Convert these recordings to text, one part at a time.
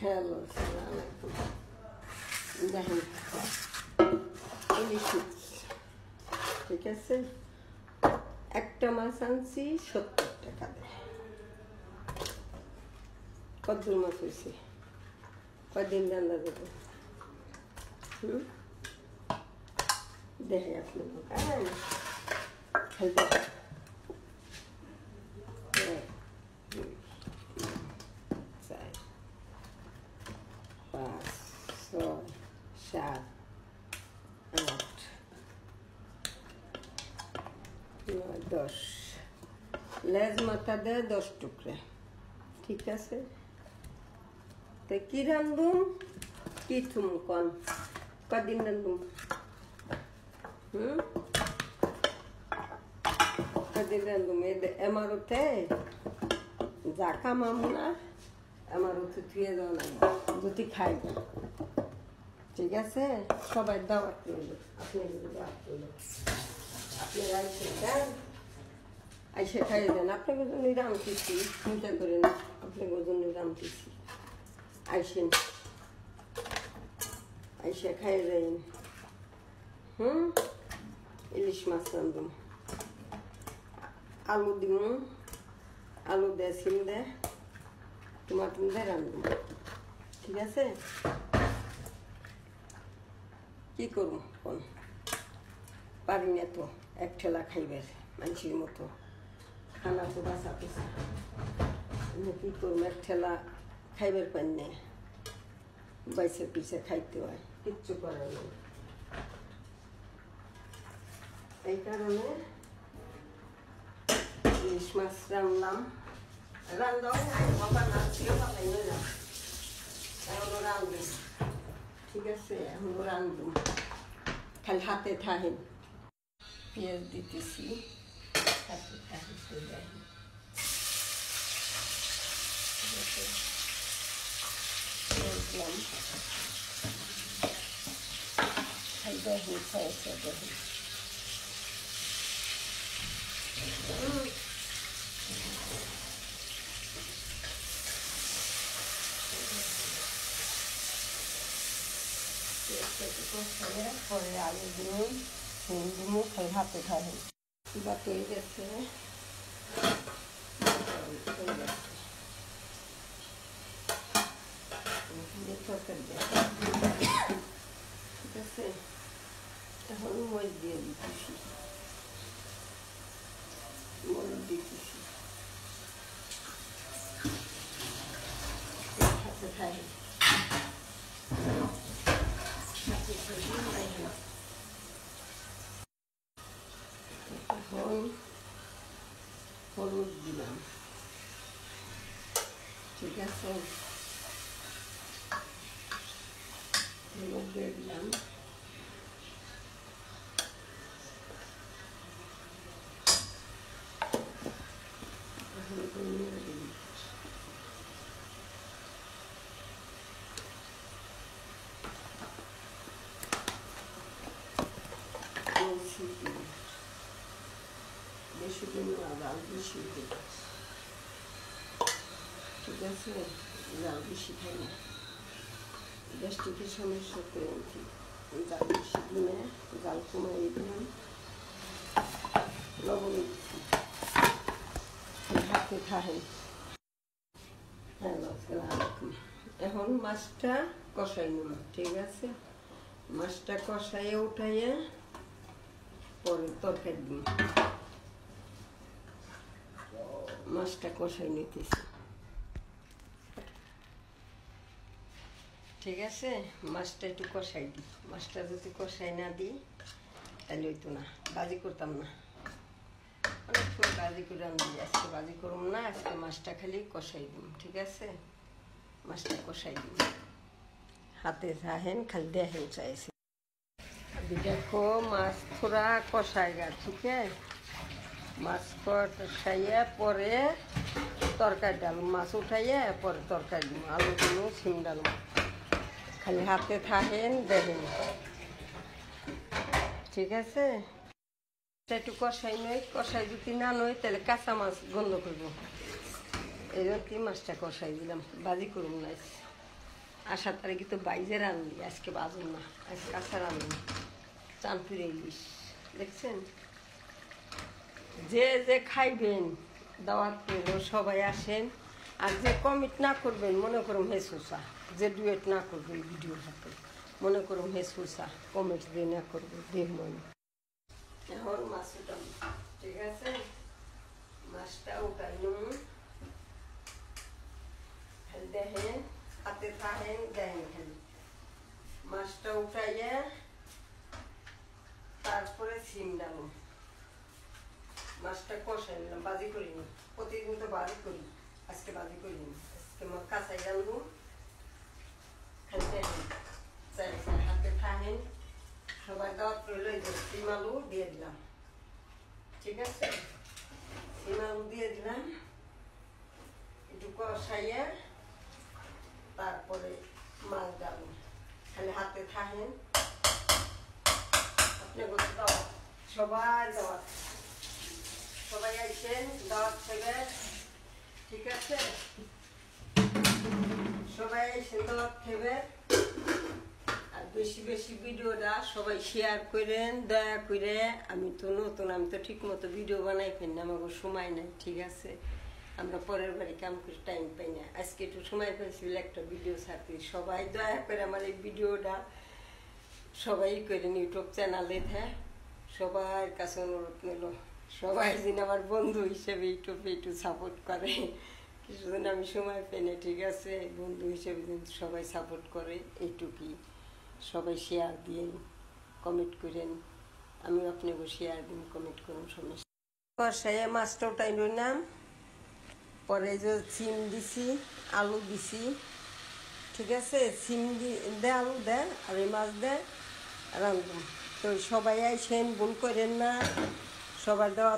Hello, আসসালামু আলাইকুম। দেখেন ইলিশ মাছ, ঠিক আছে, একটা মাছ আনছি 70 টাকা দেয়। কদ্দুর মাছ হয়েছে, কয়দিন রান্না দেবো? দেখে আপনি খেলতে 5, 6, 7, 8, 9, 10 লেজ মাথা দেয় 10 টুকরা, ঠিক আছে। তো কি রান্ধুম, কি থুম কন, কদিন রান্ধুম? কদিন রান্ধুম? এমারোতে যা কামাম না, আমার হচ্ছে থুয়ে যাওয়া লাগবে যদি খাই, ঠিক আছে। সবাই দাওয়াত রইল, আপনি দাওয়াত রইল, আপনি আইসে খাইয়ে দেন। আপনাকে জন্য রামতেছি, চিন্তা করেন, আপনাকে জন্য রামতেছি। আইসেন, আইসে খাইয়ে যাইন। ইলিশ মাছ রান্ধুম, আলু দিম, আলু দে, সিম দে, টমাটো দে রান্ধুম, ঠিক আছে। কি করবো কোন, পারি না তো এক ঠেলা খাইবার মানুষের মতো, খানা তো বাঁচা পেছা, কি করবো, এক ঠেলা খাইবার পাই না, বাইসে পিছে খাইতে হয়, কিচ্ছু করার নেই। এই কারণে ইলিশ মাছ রান্নাম, রান্নাও বাবা নাচছিল, বাবাই নিলাম, এখনো রান্ধুম, ঠিক আছে, এখনো রান্ধুম, খালি হাতে থাহেন। পেঁয়াজ দিতেছি, হাতে থাকতে দেয়, দেখলাম খাই দেখি, খাইছে দেখি পরে আলু দিন, সিম দিমু, খাই হাতে খাই বাত হয়ে গেছে। ঠিক আছে, এখন মরিচ দিয়ে দিতেছি, মরিচ দিতেছি, হাতে খাই, এখন হলুদ দিলাম, ঠিক আছে, হলুদ দিয়ে দিলাম, বেশি দিন জাল বেশি দিন, ঠিক আছে, জাল বেশি খাই না, গ্যাস্ট্রিকের সমস্যাতে জাল বেশি দিনে জাল কমাই দিলাম, লবণ দিচ্ছি, হাতে খাই। হ্যালো, আসসালামু আলাইকুম। এখন মাছটা কষাই নিব, ঠিক আছে, মাছটা কষাইয়ে উঠাইয়ে পরে তরকারি দিই, মাছটা কষাই নিতেছি, ঠিক আছে। মাছটা একটু কষাই দিই, মাছটা যদি কষাই না দিই তাহলে হইতো না, বাজি করতাম না, অনেক সময় বাজি করে আনবি, আজকে বাজি করুম না, আজকে মাছটা খালি কষাই দিই, ঠিক আছে, মাছটা কষাই দিই, হাতে চাহেন খালি দেখেন চাইছে। দেখো মাছ থোড়া কষাইগা, ঠিক আছে, মাছ কষাইয়া পরে তরকারি ডালুম, মাছ উঠাইয়া পরে তরকারি দিম, আলু দিম, সিম ডালুম, খালি হাতে থাকেন দেখেন, ঠিক আছে। একটু কষাই নই, কষাই যদি না নই তাহলে কাঁচা মাছ গন্ধ করবো, এই জন্য মাছটা কষাই দিলাম, বাজি করুন না। আসার তারিখে তো বাইজে রান্নি, আজকে বাজুন না, আজকে কাঁচা রান্নি চাঁদপুরে ইলিশ দেখছেন। যে যে খাইবেন দাওয়াত পেল সবাই আসেন। আর যে কমিট না করবেন মনে করুন হে সুসা, যে ডুয়েট না করবেন ভিডিওর সাথে মনে করুন হে সুসা, কমেন্ট দিয়ে না করবেন দেহ মনে। এখন মাছ উঠাম, ঠিক আছে, মাছটা উঠাই নুন দেখেন, হাতে থাকেন দেখেন খালি মাছটা উঠাইয়া তারপরে সিম ডালুন। মাছটা কষাই নিলাম, বাজি করি নি, প্রতিদিন তো বাজি করি, আজকে বাজি করি নি, আজকে কাঁচাই রাখবো। খালি দেখেন চাই চাই হাতে থাকেন, সবাই দাওয়াত করলে সিম আলু দিয়ে দিলাম, ঠিক আছে, সিম আলু দিয়ে দিলাম একটু কষাইয়া তারপরে মাছ ডালুন। খালি হাতে থাকেন, আপনি দাওয়াত সবাই দাওয়াত, সবাই আইসেন দাওয়াত থেকে, ঠিক আছে, সবাই আইসেন দাওয়াত থেকে। আর বেশি বেশি ভিডিওটা সবাই শেয়ার করেন দয়া করে। আমি তো নতুন, আমি তো ঠিক মতো ভিডিও বানাই পাই না, আমার সময় নাই, ঠিক আছে, আমরা পরের বাড়ি কাম করে টাইম পাই না, আজকে একটু সময় পাইছিল একটা ভিডিও ছাড়তে। সবাই দয়া করে আমার এই ভিডিওটা সবাই করেন, ইউটিউব চ্যানেলে দেয়, সবার কাছে অনুরোধ নিল সবাই যেন আমার বন্ধু হিসেবে ইউটিউবে একটু সাপোর্ট করে। কিছুদিন আমি সময় পাই না, ঠিক আছে, বন্ধু হিসেবে সবাই সাপোর্ট করে, এইটুকুই। সবাই শেয়ার দিন, কমেন্ট করেন, আমিও আপনাকে শেয়ার দিন, কমেন্ট করুন, সমস্যা। কষাইয়ে মাছটা উঠাই নিলাম, পরে যে সিম দিছি, আলু দিছি, ঠিক আছে, সিম দে আলু দে আর এই মাছ দে রান্ধুন। তো সবাই আইসেন, ভুল করেন না, সবার দেওয়া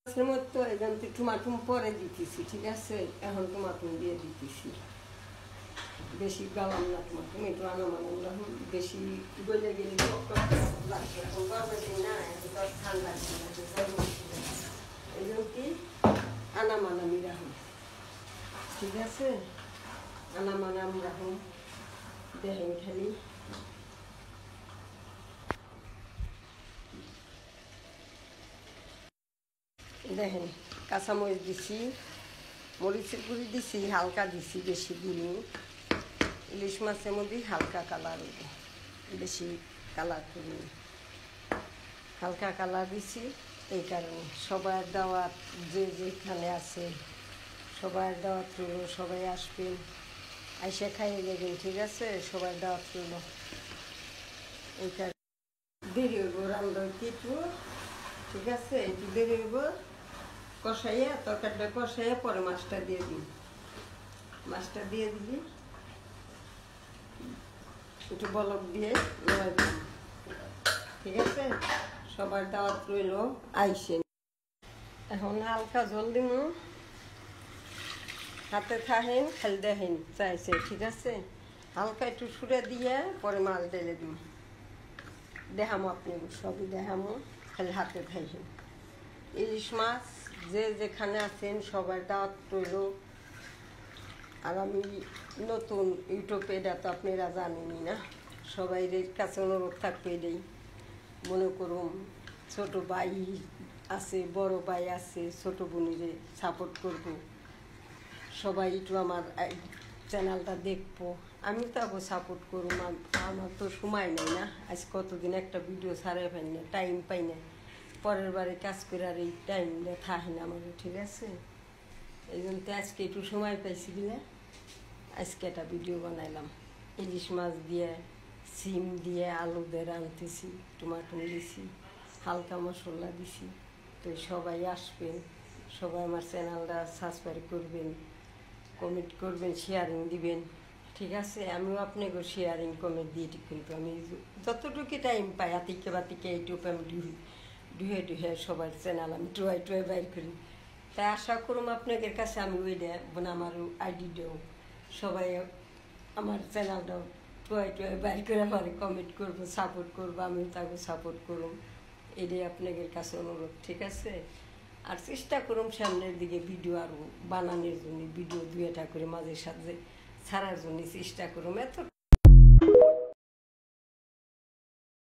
মাছের মতো এখন টুমাটুম পরে দিতেছি, ঠিক আছে, এখন টুমাটুম দিয়ে দিতেছি, বেশি গালাম না টুমাটুম, একটু আনামানাম রাখুন, বেশি গলে গেলে লাগবে, এখন গরমের দিন না, এখন তো ঠান্ডা দিন, এই জন্য কি আনামানামি রাখুন, ঠিক আছে, আনামানাম রাখুন, দেখেন খালি দেখেন কাঁচামরিচ দিছি, মরিচের গুঁড়ি দিছি, হালকা দিছি, বেশি দিইনি। ইলিশ মাছের মধ্যে হালকা কালার, বেশি কালার করিনি, হালকা কালার দিছি, এই কারণে। সবার দাওয়াত যে যেখানে আছে সবার দাওয়াত রইল, সবাই আসবেন, আইসা খাইয়ে দেবেন, ঠিক আছে, সবার দাওয়াত রইল। এই কারণে দেরি হইব রান্না একটু, ঠিক আছে, একটু দেরি হইব, কষাইয়া তরকারিটা কষাইয়া পরে মাছটা দিয়ে দিই, মাছটা দিয়ে দিবি একটু বলক দিয়ে নামাই দিবি, ঠিক আছে, সবার দাওয়াত রইল, আইসেন। এখন হালকা জল দিব, হাতে থাকেন, খালি দেখেন চাইছে, ঠিক আছে, হালকা একটু সুরে দিয়ে পরে মাছ ঢেলে দিব, দেখামো আপনি সবই দেখামো, খালি হাতে থাকেন। ইলিশ মাছ যে যেখানে আছেন সবার দাওয়াত রইল। আর আমি নতুন ইউটিউবে, এটা তো আপনারা জানেনই না, সবাই কাছে অনুরোধ থাকবে এটাই, মনে করুন ছোট ভাই আছে, বড় ভাই আছে, ছোট বোনিরে সাপোর্ট করব, সবাই একটু আমার চ্যানেলটা দেখবো, আমি তো আবার সাপোর্ট করুম। আমার তো সময় নেই না, আজ কতদিন একটা ভিডিও ছাড়াই পাই না, টাইম পাই না, পরের বারে কাজ করে আর এই টাইমটা থাকে না আমার, ঠিক আছে, এই জন্য তো আজকে একটু সময় পাইছি বলে আজকে একটা ভিডিও বানাইলাম। ইলিশ মাছ দিয়ে, সিম দিয়ে, আলু দিয়ে রাঁধতেছি, টমাটো দিছি, হালকা মশলা দিছি। তো সবাই আসবেন, সবাই আমার চ্যানেলটা সাবস্ক্রাইব করবেন, কমেন্ট করবেন, শেয়ারিং দিবেন, ঠিক আছে, আমিও আপনাকে শেয়ারিং কমেন্ট দিয়ে, কিন্তু আমি যতটুকু টাইম পাই আতিকে বাতিকে ইউটিউবে আমি ডুহে ডুহে সবার চ্যানেল আমি টুয়ে বাইর করি। তাই আশা করুম আপনাদের কাছে আমি ওইটা আমার আইডি দেও, সবাই আমার চ্যানেলটাও টুয়ে বাইর করে আমার কমেন্ট করবো, সাপোর্ট করবো, আমিও তাকে সাপোর্ট করুম, এটাই আপনাদের কাছে অনুরোধ, ঠিক আছে। আর চেষ্টা করুম সামনের দিকে ভিডিও আরও বানানোর জন্য, ভিডিও দুইটা করে মাঝে সাথে ছাড়ার জন্য চেষ্টা করুম, এত